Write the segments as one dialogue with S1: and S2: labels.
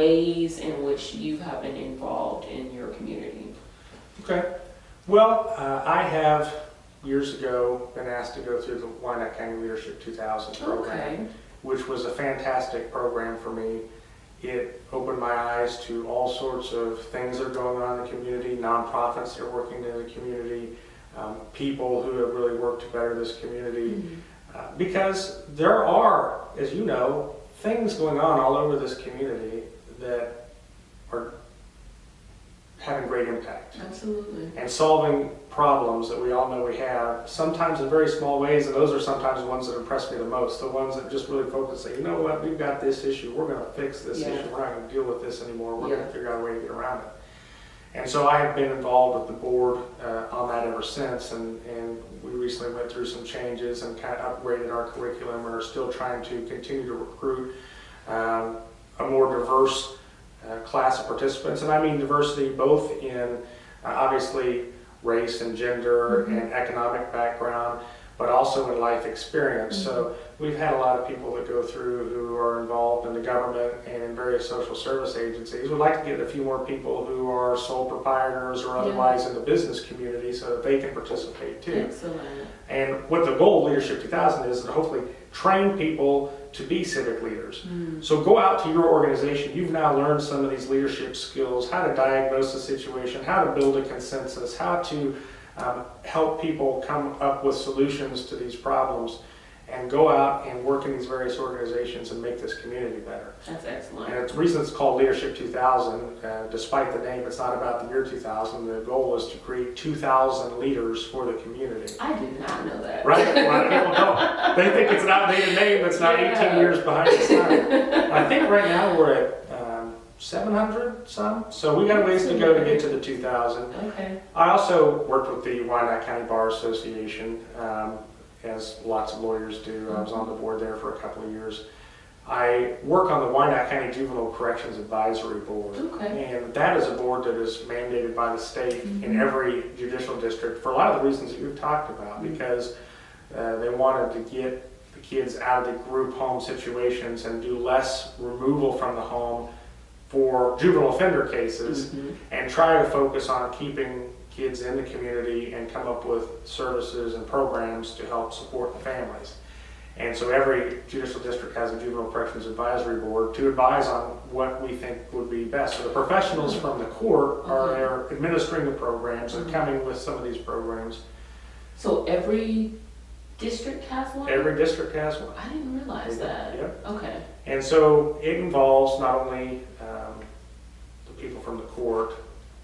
S1: ways in which you have been involved in your community?
S2: Okay. Well, I have years ago been asked to go through the Wyandotte County Leadership 2000 program, which was a fantastic program for me. It opened my eyes to all sorts of things that are going on in the community, nonprofits that are working in the community, people who have really worked to better this community. Because there are, as you know, things going on all over this community that are having great impact.
S1: Absolutely.
S2: And solving problems that we all know we have, sometimes in very small ways, and those are sometimes the ones that impress me the most, the ones that just really focus, say, you know what, we've got this issue, we're going to fix this issue, we're not going to deal with this anymore, we're going to figure out a way to get around it. And so I have been involved with the board on that ever since, and we recently went through some changes and kind of upgraded our curriculum and are still trying to continue to recruit a more diverse class of participants. And I mean diversity both in obviously race and gender and economic background, but also in life experience. So we've had a lot of people that go through who are involved in the government and in various social service agencies. We'd like to get a few more people who are sole proprietors or otherwise in the business community so that they can participate too.
S1: Excellent.
S2: And what the goal of Leadership 2000 is to hopefully train people to be civic leaders. So go out to your organization. You've now learned some of these leadership skills, how to diagnose a situation, how to build a consensus, how to help people come up with solutions to these problems, and go out and work in these various organizations and make this community better.
S1: That's excellent.
S2: And the reason it's called Leadership 2000, despite the name, it's not about the year 2000. The goal is to create 2,000 leaders for the community.
S1: I did not know that.
S2: Right? A lot of people don't. They think it's an outdated name that's not 18 years behind its time. I think right now we're at 700 some, so we got a ways to go to get to the 2,000.
S1: Okay.
S2: I also worked with the Wyandotte County Bar Association, as lots of lawyers do. I was on the board there for a couple of years. I work on the Wyandotte County Juvenile Corrections Advisory Board, and that is a board that is mandated by the state in every judicial district for a lot of the reasons that you've talked about, because they wanted to get the kids out of the group home situations and do less removal from the home for juvenile offender cases and try to focus on keeping kids in the community and come up with services and programs to help support the families. And so every judicial district has a juvenile corrections advisory board to advise on what we think would be best. So the professionals from the court are there administering the programs and coming with some of these programs.
S1: So every district has one?
S2: Every district has one.
S1: I didn't realize that.
S2: Yep.
S1: Okay.
S2: And so it involves not only the people from the court.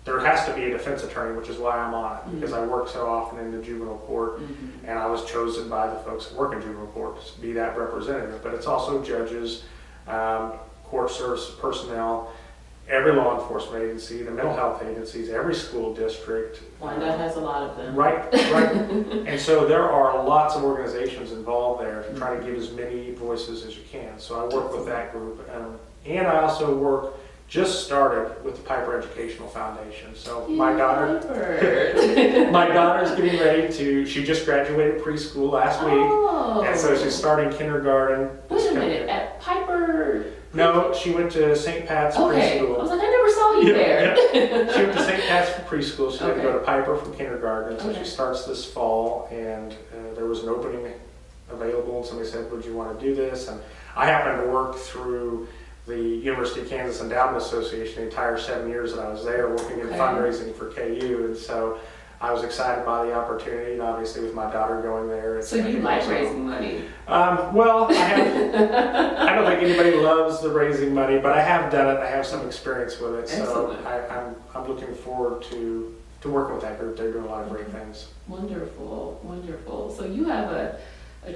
S2: There has to be a defense attorney, which is why I'm on it, because I work so often in the juvenile court, and I was chosen by the folks that work in juvenile court to be that representative. But it's also judges, court service personnel, every law enforcement agency, the mental health agencies, every school district.
S1: Wyandotte has a lot of them.
S2: Right. And so there are lots of organizations involved there to try to give as many voices as you can. So I work with that group. And I also just started with the Piper Educational Foundation. So my daughter's getting ready she just graduated preschool last week. And so she's starting kindergarten.
S1: Wait a minute, at Piper?
S2: No, she went to St. Pat's preschool.
S1: I was like, I never saw you there.
S2: She went to St. Pat's for preschool. She had to go to Piper for kindergarten. So she starts this fall, and there was an opening available, and somebody said, would you want to do this? And I happened to work through the University of Kansas Endowment Association the entire 7 years that I was there, working in fundraising for KU, and so I was excited by the opportunity, and obviously with my daughter going there.
S1: So you like raising money?
S2: Well, I don't think anybody loves the raising money, but I have done it. I have some experience with it.
S1: Excellent.
S2: So I'm looking forward to working with that group. They're doing a lot of great things.
S1: Wonderful, wonderful. So you have a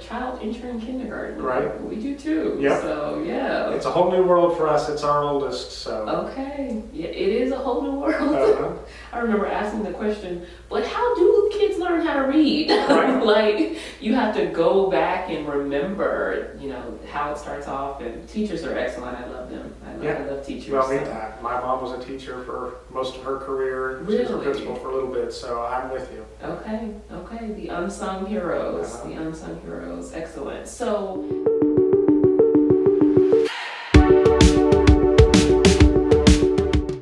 S1: child entering kindergarten.
S2: Right.
S1: We do too.
S2: Yep.
S1: So yeah.
S2: It's a whole new world for us. It's our oldest, so.
S1: Okay. Yeah, it is a whole new world. I remember asking the question, but how do kids learn how to read?
S2: Right.
S1: Like, you have to go back and remember, how it starts off, and teachers are excellent. I love them. I love teachers.
S2: Well, my mom was a teacher for most of her career. She was a principal for a little bit, so I'm with you.
S1: Okay. The unsung heroes. The unsung heroes. Excellent. So